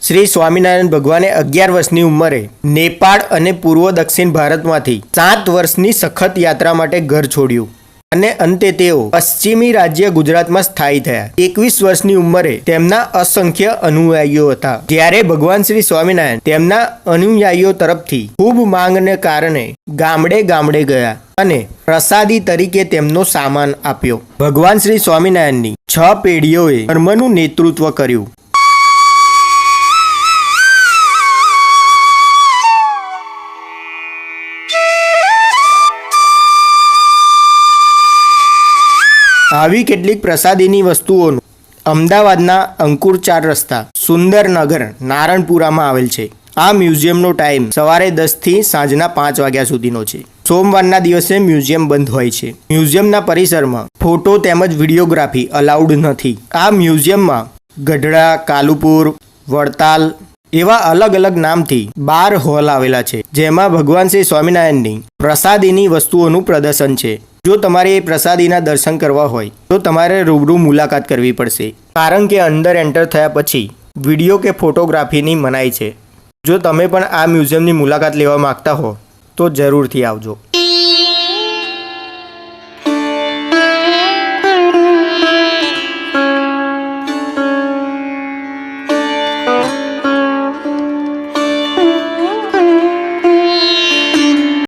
શ્રી સ્વામિનારાયણ ભગવાને 11 વર્ષની ઉંમરે નેપાળ અને પૂર્વ દક્ષિણ ભારતમાંથી 7 વર્ષની સખત યાત્રા માટે ઘર છોડ્યું અને અંતે તેઓ પશ્ચિમી રાજ્ય ગુજરાતમાં સ્થાયી થયા। 21 વર્ષની ઉંમરે તેમના અસંખ્ય અનુયાયીઓ હતા, જ્યારે ભગવાન શ્રી સ્વામિનારાયણ તેમના અનુયાયીઓ તરફથી ખૂબ માંગને કારણે ગામડે ગામડે ગયા અને પ્રસાદી તરીકે તેમનો સામાન આપ્યો। ભગવાન શ્રી સ્વામિનારાયણની 6 પેઢીઓએ ધર્મનું નેતૃત્વ કર્યું। આવી કેટલીક પ્રસાદીની વસ્તુઓનું અમદાવાદના અંકુર 4 રસ્તા સુંદરનગર નારણપુરામાં આવેલ છે। આ મ્યુઝિયમનો ટાઈમ સવારે 10 થી સાંજના 5 વાગ્યા સુધીનો છે। સોમવારના દિવસે મ્યુઝિયમ બંધ હોય છે। મ્યુઝિયમના પરિસરમાં ફોટો તેમજ વિડીયોગ્રાફી અલાઉડ નથી। આ મ્યુઝિયમમાં ગઢડા, કાલુપુર, વડતાલ એવા અલગ અલગ નામથી 12 હોલ આવેલા છે, જેમાં ભગવાન શ્રી સ્વામિનારાયણની પ્રસાદીની વસ્તુઓનું પ્રદર્શન છે। જો તમારે એ પ્રસાદીના દર્શન કરવા હોય તો તમારે રૂબરૂ મુલાકાત કરવી પડશે, કારણ કે અંદર એન્ટર થયા પછી વિડીયો કે ફોટોગ્રાફીની મનાઈ છે। જો તમે પણ આ મ્યુઝિયમની મુલાકાત લેવા માંગતા હો તો જરૂરથી આવજો।